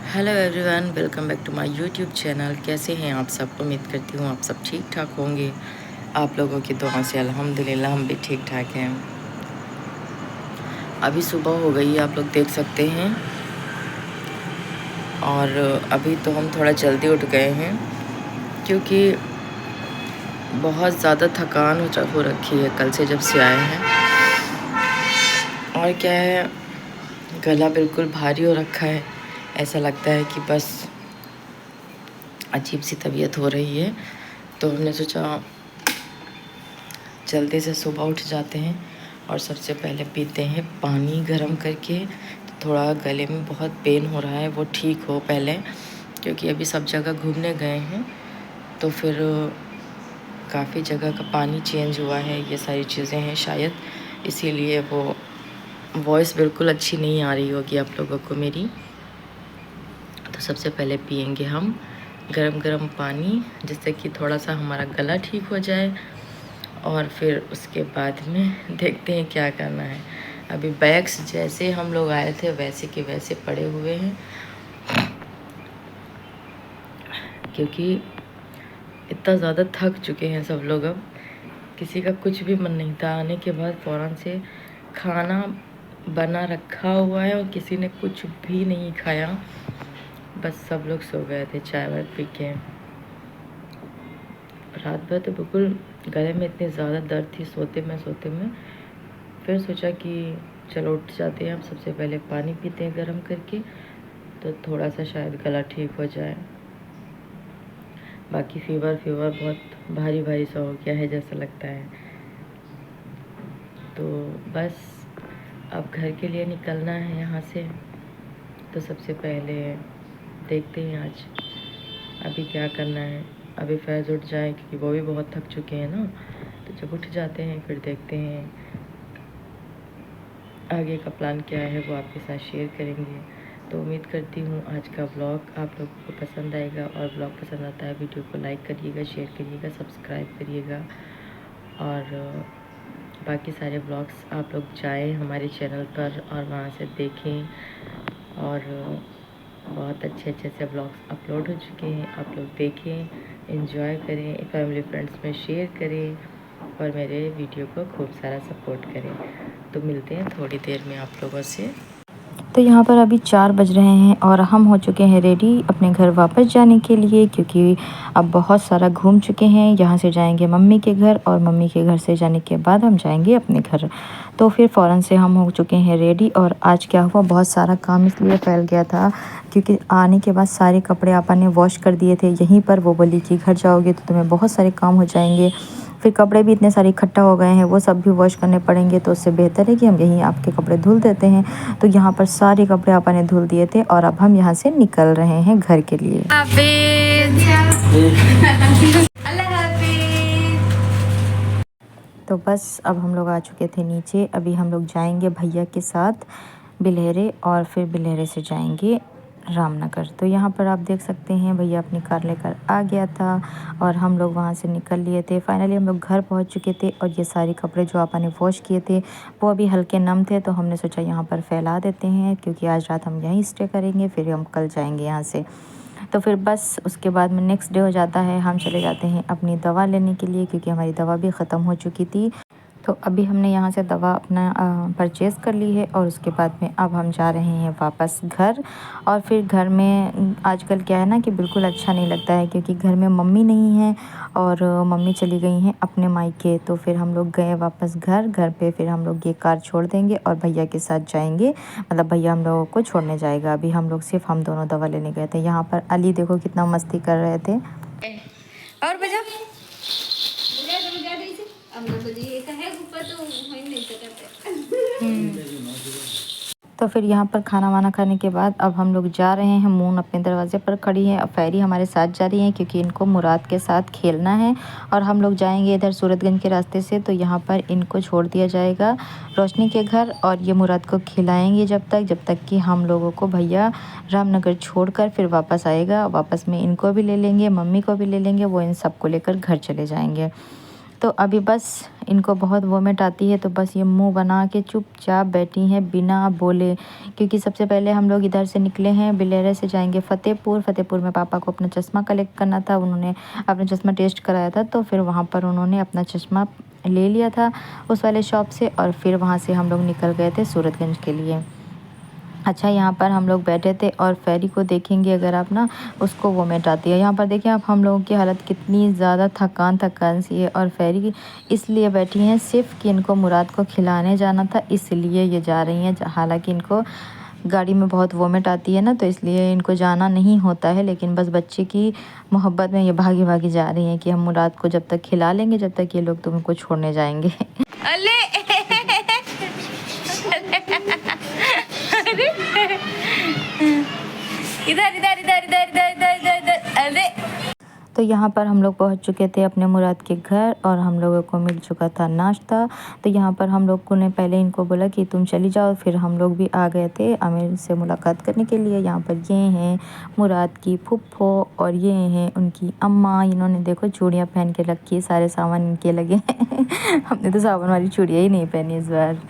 Hello everyone, welcome back to my YouTube channel. कैसे हैं आप सब? उम्मीद करती हूँ आप सब ठीक ठाक होंगे। आप लोगों की दुआ से अल्हम्दुलिल्लाह हम भी ठीक ठाक हैं। अभी सुबह हो गई है, आप लोग देख सकते हैं। और अभी तो हम थोड़ा जल्दी उठ गए हैं क्योंकि बहुत ज़्यादा थकान हो रखी है कल से जब से आए हैं। और क्या है, गला बिल्कुल भारी हो रखा है। ऐसा लगता है कि बस अजीब सी तबीयत हो रही है। तो हमने सोचा जल्दी से सुबह उठ जाते हैं और सबसे पहले पीते हैं पानी गरम करके। तो थोड़ा गले में बहुत पेन हो रहा है, वो ठीक हो पहले, क्योंकि अभी सब जगह घूमने गए हैं तो फिर काफ़ी जगह का पानी चेंज हुआ है। ये सारी चीज़ें हैं शायद, इसीलिए वो वॉइस बिल्कुल अच्छी नहीं आ रही होगी आप लोगों को मेरी। तो सबसे पहले पियेंगे हम गरम गरम पानी, जिससे कि थोड़ा सा हमारा गला ठीक हो जाए। और फिर उसके बाद में देखते हैं क्या करना है। अभी बैग्स जैसे हम लोग आए थे वैसे के वैसे पड़े हुए हैं, क्योंकि इतना ज़्यादा थक चुके हैं सब लोग। अब किसी का कुछ भी मन नहीं था, आने के बाद फ़ौरन से खाना बना रखा हुआ है और किसी ने कुछ भी नहीं खाया। बस सब लोग सो गए थे चाय वाय पी के। रात भर तो बिल्कुल गले में इतनी ज़्यादा दर्द थी सोते में। फिर सोचा कि चलो उठ जाते हैं, हम सबसे पहले पानी पीते हैं गर्म करके, तो थोड़ा सा शायद गला ठीक हो जाए। बाकी फीवर बहुत भारी भारी सा हो गया है जैसा लगता है। तो बस अब घर के लिए निकलना है यहाँ से। तो सबसे पहले देखते हैं आज अभी क्या करना है। अभी फैज़ उठ जाए क्योंकि वो भी बहुत थक चुके हैं ना। तो जब उठ जाते हैं फिर देखते हैं आगे का प्लान क्या है, वो आपके साथ शेयर करेंगे। तो उम्मीद करती हूँ आज का व्लॉग आप लोगों को पसंद आएगा। और व्लॉग पसंद आता है वीडियो को लाइक करिएगा, शेयर करिएगा, सब्सक्राइब करिएगा। और बाकी सारे व्लॉग्स आप लोग जाएँ हमारे चैनल पर और वहाँ से देखें। और बहुत अच्छे से व्लॉग्स अपलोड हो चुके हैं, आप लोग देखें, एंजॉय करें, फैमिली फ्रेंड्स में शेयर करें और मेरे वीडियो को खूब सारा सपोर्ट करें। तो मिलते हैं थोड़ी देर में आप लोगों से। तो यहाँ पर अभी 4 बज रहे हैं और हम हो चुके हैं रेडी अपने घर वापस जाने के लिए, क्योंकि अब बहुत सारा घूम चुके हैं। यहाँ से जाएंगे मम्मी के घर और मम्मी के घर से जाने के बाद हम जाएंगे अपने घर। तो फिर फ़ौरन से हम हो चुके हैं रेडी। और आज क्या हुआ, बहुत सारा काम इसलिए फैल गया था क्योंकि आने के बाद सारे कपड़े आपा ने वॉश कर दिए थे यहीं पर। वो बोली कि घर जाओगे तो तुम्हें बहुत सारे काम हो जाएंगे, फिर कपड़े भी इतने सारे इकट्ठा हो गए हैं, वो सब भी वॉश करने पड़ेंगे। तो उससे बेहतर है कि हम यहीं आपके कपड़े धुल देते हैं। तो यहाँ पर सारे कपड़े आपा ने धुल दिए थे और अब हम यहाँ से निकल रहे हैं घर के लिए। तो बस अब हम लोग आ चुके थे नीचे। अभी हम लोग जाएंगे भैया के साथ बिलहरे और फिर बिलहरे से जाएंगे रामनगर। तो यहाँ पर आप देख सकते हैं भैया अपनी कार लेकर आ गया था और हम लोग वहाँ से निकल लिए थे। फाइनली हम लोग घर पहुँच चुके थे और ये सारे कपड़े जो आपा ने वॉश किए थे वो अभी हल्के नम थे, तो हमने सोचा यहाँ पर फैला देते हैं क्योंकि आज रात हम यहीं स्टे करेंगे, फिर हम कल जाएंगे यहाँ से। तो फिर बस उसके बाद में नेक्स्ट डे हो जाता है, हम चले जाते हैं अपनी दवा लेने के लिए, क्योंकि हमारी दवा भी ख़त्म हो चुकी थी। तो अभी हमने यहाँ से दवा अपना परचेज़ कर ली है और उसके बाद में अब हम जा रहे हैं वापस घर। और फिर घर में आजकल क्या है ना कि बिल्कुल अच्छा नहीं लगता है, क्योंकि घर में मम्मी नहीं है और मम्मी चली गई हैं अपने मायके। तो फिर हम लोग गए वापस घर पे। फिर हम लोग ये कार छोड़ देंगे और भैया के साथ जाएंगे, मतलब भैया हम लोगों को छोड़ने जाएगा। अभी हम लोग सिर्फ हम दोनों दवा लेने गए थे। यहाँ पर अली देखो कितना मस्ती कर रहे थे। और बजा तो फिर यहाँ पर खाना वाना खाने के बाद अब हम लोग जा रहे हैं। मून अपने दरवाजे पर खड़ी है, अब फैरी हमारे साथ जा रही है क्योंकि इनको मुराद के साथ खेलना है। और हम लोग जाएंगे इधर सूरतगंज के रास्ते से, तो यहाँ पर इनको छोड़ दिया जाएगा रोशनी के घर और ये मुराद को खिलाएंगे जब तक कि हम लोगों को भैया रामनगर छोड़कर फिर वापस आएगा। वापस में इनको भी ले लेंगे, मम्मी को भी ले लेंगे, वो इन सबको लेकर घर चले जाएंगे। तो अभी बस इनको बहुत वोमिट आती है, तो बस ये मुंह बना के चुपचाप बैठी हैं बिना बोले। क्योंकि सबसे पहले हम लोग इधर से निकले हैं, बिलेरे से जाएंगे फ़तेहपुर। फ़तेहपुर में पापा को अपना चश्मा कलेक्ट करना था, उन्होंने अपना चश्मा टेस्ट कराया था, तो फिर वहाँ पर उन्होंने अपना चश्मा ले लिया था उस वाले शॉप से, और फिर वहाँ से हम लोग निकल गए थे सूरतगंज के लिए। अच्छा, यहाँ पर हम लोग बैठे थे और फेरी को देखेंगे अगर आप ना, उसको वोमिट आती है। यहाँ पर देखिए आप हम लोगों की हालत कितनी ज़्यादा थकान सी है, और फेरी इसलिए बैठी हैं सिर्फ कि इनको मुराद को खिलाने जाना था, इसलिए ये जा रही हैं। हालांकि इनको गाड़ी में बहुत वोमिट आती है ना, तो इसलिए इनको जाना नहीं होता है, लेकिन बस बच्चे की मोहब्बत में ये भागी भागी जा रही हैं कि हम मुराद को जब तक खिला लेंगे, जब तक ये लोग तुमको छोड़ने जाएंगे। अले इधर इधर इधर इधर इधर इधर इधर इधर अरे। तो यहाँ पर हम लोग पहुँच चुके थे अपने मुराद के घर, और हम लोगों को मिल चुका था नाश्ता। तो यहाँ पर हम लोग को ने पहले इनको बोला कि तुम चली जाओ, फिर हम लोग भी आ गए थे आमिर से मुलाकात करने के लिए। यहाँ पर ये हैं मुराद की फुफ्फो, और ये हैं उनकी अम्मा। इन्होंने देखो चूड़ियाँ पहन के रखी है, सारे सामान इनके लगे हैं। हमने तो सावन वाली चूड़ियाँ ही नहीं पहनी इस बार।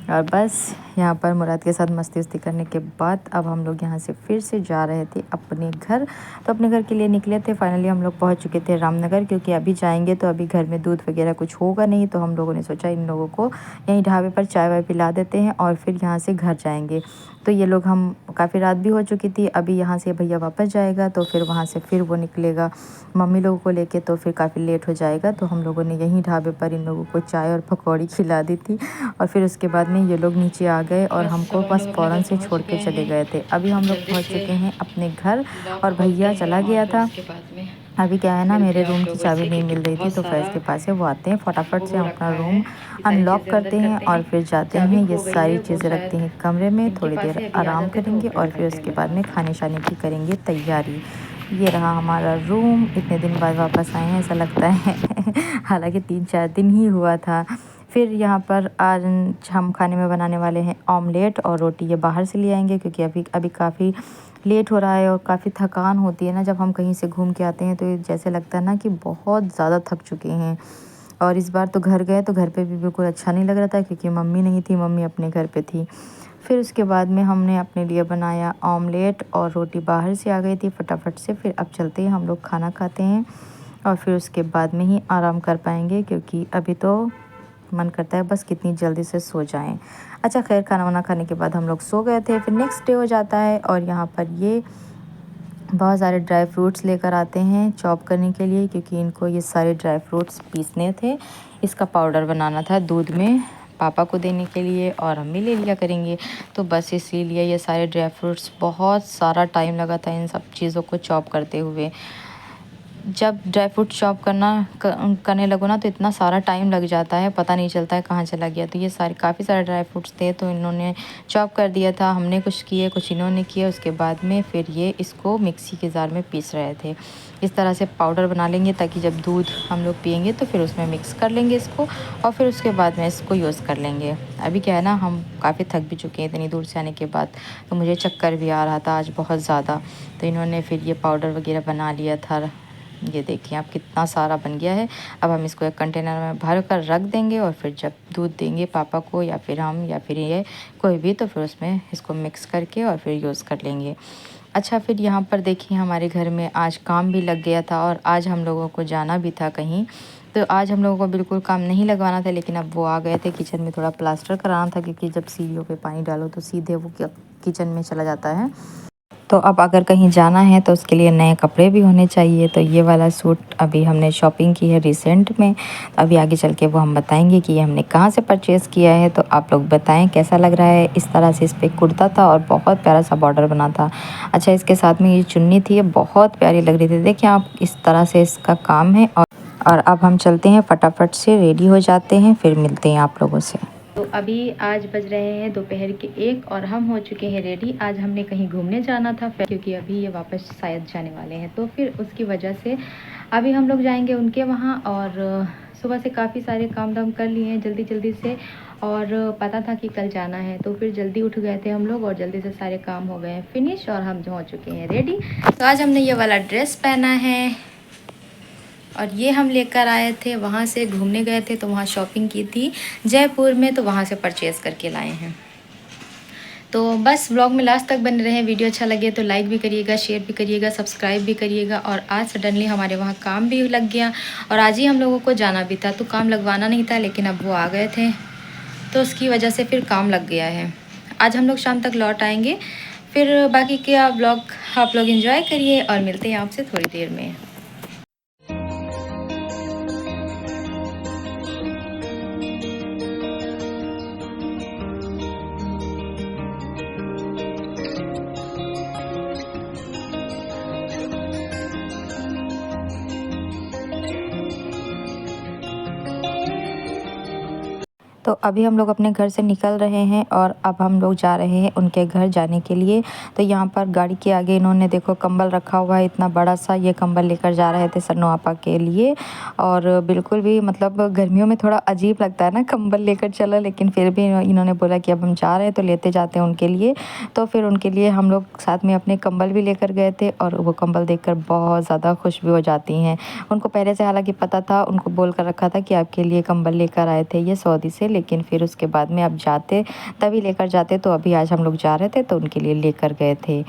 और बस यहाँ पर मुराद के साथ मस्ती वस्ती करने के बाद अब हम लोग यहाँ से फिर से जा रहे थे अपने घर। तो अपने घर के लिए निकले थे। फाइनली हम लोग पहुँच चुके थे रामनगर, क्योंकि अभी जाएंगे तो अभी घर में दूध वगैरह कुछ होगा नहीं, तो हम लोगों ने सोचा इन लोगों को यहीं ढाबे पर चाय वाय पिला देते हैं और फिर यहाँ से घर जाएंगे। तो ये लोग, हम काफ़ी रात भी हो चुकी थी, अभी यहाँ से भैया वापस जाएगा, तो फिर वहाँ से फिर वो निकलेगा मम्मी लोगों को लेके, तो फिर काफ़ी लेट हो जाएगा। तो हम लोगों ने यहीं ढाबे पर इन लोगों को चाय और पकौड़ी खिला दी थी, और फिर उसके बाद में ये लोग नीचे आ गए और हमको बस फ़ौरन से छोड़ के चले गए थे। अभी हम लोग पहुँच चुके हैं अपने घर, और भैया चला गया था। अभी क्या है ना, मेरे रूम की चाबी नहीं मिल रही थी, तो फैज़ के पास है, वो आते हैं फटाफट से हम अपना रूम अनलॉक करते हैं और फिर जाते हैं। ये सारी चीज़ें रखते हैं कमरे में, थोड़ी देर आराम करेंगे और फिर उसके बाद में खाने शाने की करेंगे तैयारी। ये रहा हमारा रूम। इतने दिन बाद वापस आए हैं ऐसा लगता है। हालांकि 3-4 दिन ही हुआ था। फिर यहाँ पर आज हम खाने में बनाने वाले हैं ऑमलेट और रोटी। ये बाहर से ले आएंगे, क्योंकि अभी काफ़ी लेट हो रहा है और काफ़ी थकान होती है ना जब हम कहीं से घूम के आते हैं, तो जैसे लगता है ना कि बहुत ज़्यादा थक चुके हैं। और इस बार तो घर गए तो घर पे भी बिल्कुल अच्छा नहीं लग रहा था, क्योंकि मम्मी नहीं थी, मम्मी अपने घर पे थी। फिर उसके बाद में हमने अपने लिए बनाया ऑमलेट और रोटी, बाहर से आ गई थी फटाफट से। फिर अब चलते हैं हम लोग खाना खाते हैं, और फिर उसके बाद में ही आराम कर पाएंगे, क्योंकि अभी तो मन करता है बस कितनी जल्दी से सो जाएं। अच्छा खैर, खाना वाना खाने के बाद हम लोग सो गए थे। फिर नेक्स्ट डे हो जाता है, और यहाँ पर ये बहुत सारे ड्राई फ्रूट्स लेकर आते हैं चॉप करने के लिए, क्योंकि इनको ये सारे ड्राई फ्रूट्स पीसने थे। इसका पाउडर बनाना था दूध में पापा को देने के लिए, और हम भी ले लिया करेंगे। तो बस इसीलिए ये सारे ड्राई फ्रूट्स, बहुत सारा टाइम लगा था इन सब चीज़ों को चॉप करते हुए। जब ड्राई फ्रूट चॉप करने लगो ना, तो इतना सारा टाइम लग जाता है, पता नहीं चलता है कहाँ चला गया। तो ये सारे काफ़ी सारे ड्राई फ्रूट्स थे, तो इन्होंने चॉप कर दिया था। हमने कुछ किए, कुछ इन्होंने किए। उसके बाद में फिर ये इसको मिक्सी के जार में पीस रहे थे। इस तरह से पाउडर बना लेंगे, ताकि जब दूध हम लोग पियेंगे तो फिर उसमें मिक्स कर लेंगे इसको, और फिर उसके बाद में इसको यूज़ कर लेंगे। अभी क्या है ना, हम काफ़ी थक भी चुके हैं इतनी दूर से आने के बाद, तो मुझे चक्कर भी आ रहा था आज बहुत ज़्यादा। तो इन्होंने फिर ये पाउडर वगैरह बना लिया था। ये देखिए आप, कितना सारा बन गया है। अब हम इसको एक कंटेनर में भर कर रख देंगे, और फिर जब दूध देंगे पापा को, या फिर हम, या फिर ये कोई भी, तो फिर उसमें इसको मिक्स करके और फिर यूज़ कर लेंगे। अच्छा, फिर यहाँ पर देखिए हमारे घर में आज काम भी लग गया था, और आज हम लोगों को जाना भी था कहीं। तो आज हम लोगों को बिल्कुल काम नहीं लगवाना था, लेकिन अब वो आ गए थे। किचन में थोड़ा प्लास्टर कराना था, क्योंकि जब सीढ़ियों पे पानी डालो तो सीधे वो किचन में चला जाता है। तो अब अगर कहीं जाना है तो उसके लिए नए कपड़े भी होने चाहिए। तो ये वाला सूट अभी हमने शॉपिंग की है रिसेंट में, अभी आगे चल के वो हम बताएंगे कि ये हमने कहाँ से परचेज़ किया है। तो आप लोग बताएं कैसा लग रहा है। इस तरह से इस पर कुर्ता था और बहुत प्यारा सा बॉर्डर बना था। अच्छा, इसके साथ में ये चुन्नी थी, ये बहुत प्यारी लग रही थी। देखिए आप, इस तरह से इसका काम है। और अब हम चलते हैं, फटाफट से रेडी हो जाते हैं, फिर मिलते हैं आप लोगों से। तो अभी आज बज रहे हैं दोपहर के 1 और हम हो चुके हैं रेडी। आज हमने कहीं घूमने जाना था, क्योंकि अभी ये वापस शायद जाने वाले हैं, तो फिर उसकी वजह से अभी हम लोग जाएंगे उनके वहाँ। और सुबह से काफ़ी सारे काम धाम कर लिए हैं जल्दी जल्दी से, और पता था कि कल जाना है, तो फिर जल्दी उठ गए थे हम लोग, और जल्दी से सारे काम हो गए हैं फिनिश, और हम हो चुके हैं रेडी। तो आज हमने ये वाला ड्रेस पहना है, और ये हम लेकर आए थे, वहाँ से घूमने गए थे तो वहाँ शॉपिंग की थी जयपुर में, तो वहाँ से परचेज़ करके लाए हैं। तो बस ब्लॉग में लास्ट तक बने रहें। वीडियो अच्छा लगे तो लाइक भी करिएगा, शेयर भी करिएगा, सब्सक्राइब भी करिएगा। और आज सडनली हमारे वहाँ काम भी लग गया और आज ही हम लोगों को जाना भी था, तो काम लगवाना नहीं था लेकिन अब वो आ गए थे तो उसकी वजह से फिर काम लग गया है। आज हम लोग शाम तक लौट आएंगे, फिर बाकी का ब्लॉग आप लोग एंजॉय करिए और मिलते हैं आपसे थोड़ी देर में। तो अभी हम लोग अपने घर से निकल रहे हैं और अब हम लोग जा रहे हैं उनके घर जाने के लिए। तो यहाँ पर गाड़ी के आगे इन्होंने देखो कंबल रखा हुआ है, इतना बड़ा सा। ये कंबल लेकर जा रहे थे सन्नू आपा के लिए। और बिल्कुल भी मतलब गर्मियों में थोड़ा अजीब लगता है ना कंबल लेकर चलो, लेकिन फिर भी इन्होंने बोला कि अब हम जा रहे हैं तो लेते जाते हैं उनके लिए। तो फिर उनके लिए हम लोग साथ में अपने कंबल भी लेकर गए थे और वो कंबल देखकर बहुत ज़्यादा खुश भी हो जाती हैं। उनको पहले से हालांकि पता था, उनको बोल कर रखा था कि आपके लिए कंबल लेकर आए थे ये सऊदी से, लेकिन फिर उसके बाद में अब जाते तभी लेकर जाते। तो अभी आज हम लोग जा रहे थे तो उनके लिए लेकर गए थे।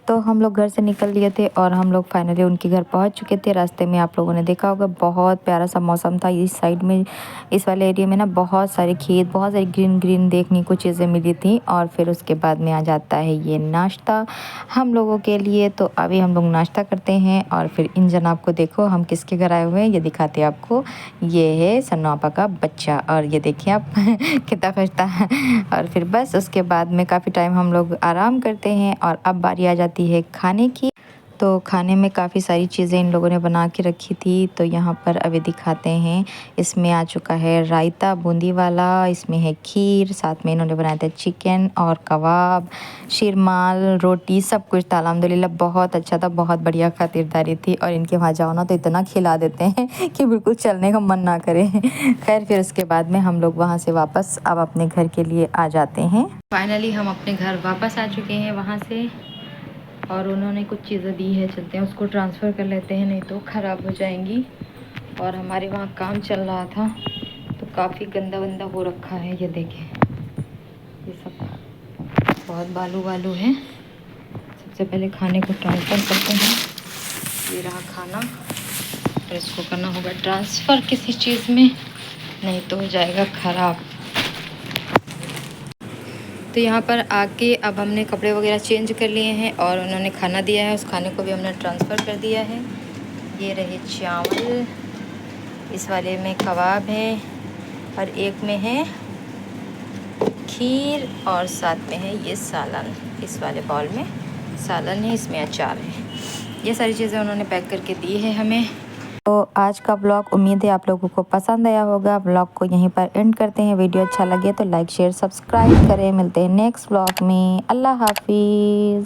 तो हम लोग घर से निकल लिए थे और हम लोग फाइनली उनके घर पहुंच चुके थे। रास्ते में आप लोगों ने देखा होगा बहुत प्यारा सा मौसम था। इस साइड में, इस वाले एरिया में ना बहुत सारे खेत, बहुत सारी ग्रीन ग्रीन देखने को चीज़ें मिली थी। और फिर उसके बाद में आ जाता है ये नाश्ता हम लोगों के लिए। तो अभी हम लोग नाश्ता करते हैं और फिर इन जनाब को देखो हम किसके घर आए हुए हैं, ये दिखाते हैं आपको। ये है सन्नू आपा का बच्चा और ये देखिए आप कितना खुशता है। और फिर बस उसके बाद में काफ़ी टाइम हम लोग आराम करते हैं और अब बारी आ जाती है खाने की। तो खाने में काफ़ी सारी चीज़ें इन लोगों ने बना के रखी थी। तो यहाँ पर अभी दिखाते हैं, इसमें आ चुका है रायता बूंदी वाला, इसमें है खीर, साथ में इन्होंने बनाया था चिकन और कबाब, शीरमाल, रोटी, सब कुछ था। अल्हम्दुलिल्लाह बहुत अच्छा था, बहुत बढ़िया खातिरदारी थी। और इनके वहाँ जाओ ना तो इतना खिला देते हैं कि बिल्कुल चलने का मन ना करे। खैर फिर उसके बाद में हम लोग वहाँ से वापस अब अपने घर के लिए आ जाते हैं। फाइनली हम अपने घर वापस आ चुके हैं वहाँ से और उन्होंने कुछ चीज़ें दी है, चलते हैं उसको ट्रांसफ़र कर लेते हैं, नहीं तो ख़राब हो जाएंगी। और हमारे वहाँ काम चल रहा था तो काफ़ी गंदा वंदा हो रखा है। ये देखें, ये सब बहुत बालू वालू है। सबसे पहले खाने को ट्रांसफ़र करते हैं। ये रहा खाना, तो इसको करना होगा ट्रांसफ़र किसी चीज़ में, नहीं तो हो जाएगा ख़राब। तो यहाँ पर आके अब हमने कपड़े वगैरह चेंज कर लिए हैं और उन्होंने खाना दिया है, उस खाने को भी हमने ट्रांसफ़र कर दिया है। ये रहे चावल, इस वाले में कबाब है और एक में है खीर और साथ में है ये सालन। इस वाले बाउल में सालन है, इसमें अचार है। ये सारी चीज़ें उन्होंने पैक करके दी है हमें। तो आज का ब्लॉग उम्मीद है आप लोगों को पसंद आया होगा। ब्लॉग को यहीं पर एंड करते हैं। वीडियो अच्छा लगे तो लाइक शेयर सब्सक्राइब करें। मिलते हैं नेक्स्ट ब्लॉग में। अल्लाह हाफिज़।